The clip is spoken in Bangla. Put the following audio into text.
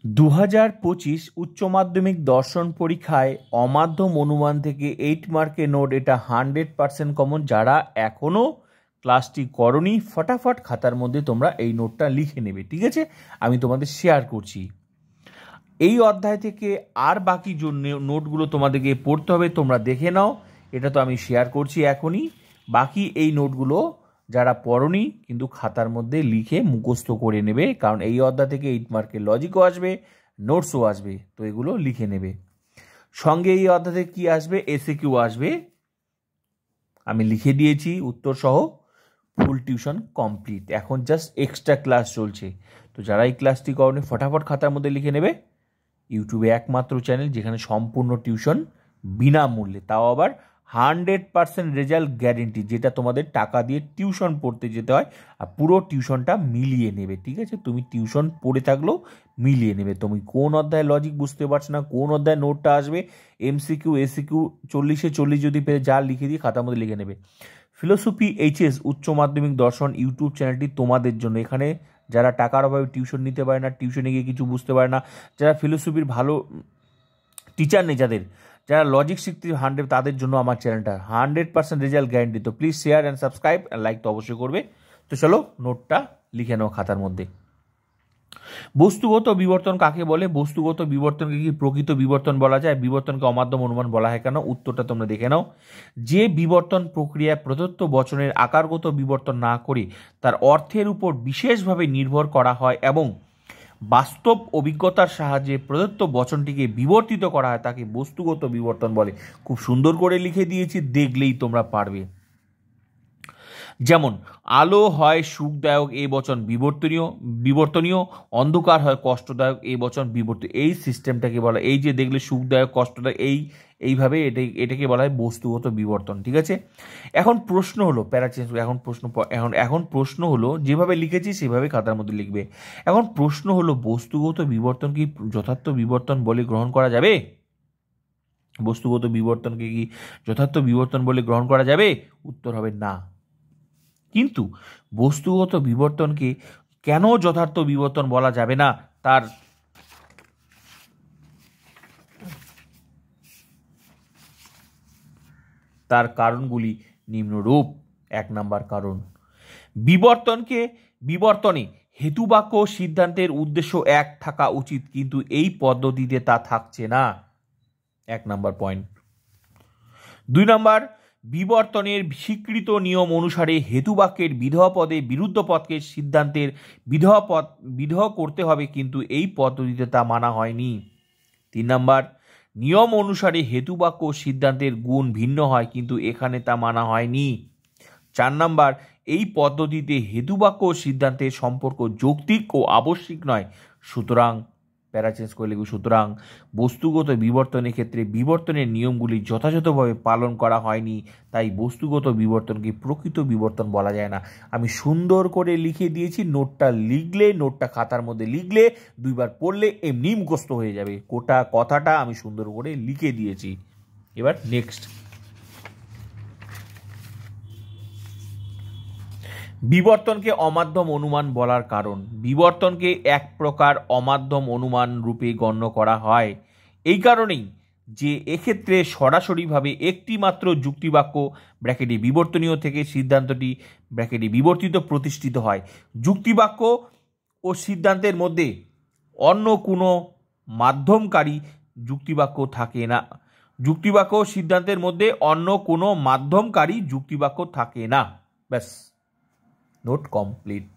2025 উচ্চ মাধ্যমিক দর্শন পরীক্ষায় অমাধ্যম অনুমান থেকে 8 মার্কের নোট, এটা 100% কমন। যারা এখনও ক্লাসটি করনি ফটাফট খাতার মধ্যে তোমরা এই নোটটা লিখে নেবে, ঠিক আছে? আমি তোমাদের শেয়ার করছি। এই অধ্যায় থেকে আর বাকি নোটগুলো তোমাদেরকে পড়তে হবে, তোমরা দেখে নাও। এটা তো আমি শেয়ার করছি এখনই। বাকি এই নোটগুলো যারা পড়নি কিন্তু খাতার মধ্যে লিখে মুখস্থ করে নেবে, কারণ এই অধ্যায় থেকে 8 মার্কের লজিকও আসবে, নোটসও আসবে, তো এগুলো লিখে নেবে। সঙ্গে এই অধ্যায় থেকে কী আসবে? এসএকিউ আসবে, আমি লিখে দিয়েছি উত্তর সহ। ফুল টিউশন কমপ্লিট, এখন জাস্ট এক্সট্রা ক্লাস চলছে। তো যারা এই ক্লাসটি করনি ফটাফট খাতার মধ্যে লিখে নেবে। ইউটিউবে একমাত্র চ্যানেল যেখানে সম্পূর্ণ টিউশন বিনামূল্যে, তাও আবার 100% রেজাল্ট গ্যারেন্টি, যেটা তোমাদের টাকা দিয়ে টিউশন পড়তে যেতে হয়, আর পুরো টিউশনটা মিলিয়ে নেবে, ঠিক আছে? তুমি টিউশন পড়ে থাকলেও মিলিয়ে নেবে। তুমি কোন অধ্যায় লজিক বুঝতে পারছো না, কোন অধ্যায় নোটটা আসবে, এমসিকিউ এসিকিউ 40-এ 40 যদি পেরে যা লিখে দিয়ে খাতার মধ্যে লিখে নেবে। ফিলোসফি এইচএস উচ্চ মাধ্যমিক দর্শন ইউটিউব চ্যানেলটি তোমাদের জন্য। এখানে যারা টাকার অভাবে টিউশন নিতে পারে না, টিউশনে গিয়ে কিছু বুঝতে পারে না, যারা ফিলোসফির ভালো টিচার নেই, যারা লজিক শিখতে 100, তাদের জন্য আমার চ্যানেলটা 100% রেজাল্ট গ্যারেন্টি। তো please share and subscribe, like তো অবশ্যই করবে। তো চলো নোটটা লিখে নাও খাতার মধ্যে। বস্তুগত বিবর্তন কাকে বলে? বস্তুগত বিবর্তনকে কি প্রকৃত বিবর্তন বলা যায়? বিবর্তনকে অমাধ্যম অনুমান বলা হয় কেন? উত্তরটা তোমরা দেখে নাও। যে বিবর্তন প্রক্রিয়ায় প্রদত্ত বচনের আকারগত বিবর্তন না করে তার অর্থের উপর বিশেষভাবে নির্ভর করা হয় এবং বাস্তব অভিজ্ঞতার সাহায্যে প্রদত্ত বচনটিকে বিবর্তিত করা হয়, তাকে বস্তুগত বিবর্তন বলে। খুব সুন্দর করে লিখে দিয়েছি, দেখলেই তোমরা পারবে। যেমন আলো হয় সুখদায়ক, এই বচন বিবর্তনীয়। অন্ধকার হয় কষ্টদায়ক, এই বচন বিবর্তনীয়। এই সিস্টেমটাকে বলা, এই যে দেখলে সুখদায়ক কষ্টদায়ক, এইভাবে এটাকে বলা হয় বস্তুগত বিবর্তন, ঠিক আছে? এখন প্রশ্ন হলো, প্যারা চেঞ্জ, এখন প্রশ্ন হলো, যেভাবে লিখেছি সেভাবে খাতার মধ্যে লিখবে। এখন প্রশ্ন হলো, বস্তুগত বিবর্তন কি যথার্থ বিবর্তন বলে গ্রহণ করা যাবে? বস্তুগত বিবর্তনকে কি যথার্থ বিবর্তন বলে গ্রহণ করা যাবে? উত্তর হবে না। কিন্তু বস্তুগত বিবর্তনকে কেন যথার্থ বিবর্তন বলা যাবে না, তার কারণগুলি নিম্নরূপ। 1 নম্বর কারণ, বিবর্তনে হেতুবাক্য সিদ্ধান্তের উদ্দেশ্য এক থাকা উচিত, কিন্তু এই পদ্ধতিতে তা থাকছে না। 1 নম্বর পয়েন্ট। 2 নম্বর, বিবর্তনের স্বীকৃত নিয়ম অনুসারে হেতুবাক্যের বিধেয় পদে বিরুদ্ধ পদকে সিদ্ধান্তের বিধেয় করতে হবে, কিন্তু এই পদ্ধতিতে তা মানা হয়নি। 3 নম্বর, নিয়ম অনুসারে হেতুবাক্য সিদ্ধান্তের গুণ ভিন্ন হয়, কিন্তু এখানে তা মানা হয়নি। 4 নম্বর, এই পদ্ধতিতে হেতুবাক্য সিদ্ধান্তের সম্পর্ক যৌক্তিক ও আবশ্যিক নয়। সুতরাং প্যারা চেঞ্জ করে লিখব, সুতরাং বস্তুগত বিবর্তনের ক্ষেত্রে বিবর্তনের নিয়মগুলি যথাযথভাবে পালন করা হয়নি, তাই বস্তুগত বিবর্তনকে প্রকৃত বিবর্তন বলা যায় না। আমি সুন্দর করে লিখে দিয়েছি, নোটটা খাতার মধ্যে লিখলে 2 বার পড়লে এমনি মুখস্থ হয়ে যাবে। গোটা কথাটা আমি সুন্দর করে লিখে দিয়েছি। এবার নেক্সট, বিবর্তনকে অমাধ্যম অনুমান বলার কারণ। বিবর্তনকে এক প্রকার অমাধ্যম অনুমান রূপে গণ্য করা হয় এই কারণেই যে এক্ষেত্রে সরাসরিভাবে একটি মাত্র যুক্তিবাক্য ব্র্যাকেটে বিবর্তনীয় থেকে সিদ্ধান্তটি ব্র্যাকেটে বিবর্তিত প্রতিষ্ঠিত হয়। যুক্তিবাক্য ও সিদ্ধান্তের মধ্যে অন্য কোনো মাধ্যমকারী যুক্তিবাক্য থাকে না। যুক্তিবাক্য ও সিদ্ধান্তের মধ্যে অন্য কোনো মাধ্যমকারী যুক্তিবাক্য থাকে না। ব্যাস, নোট কমপ্লিট।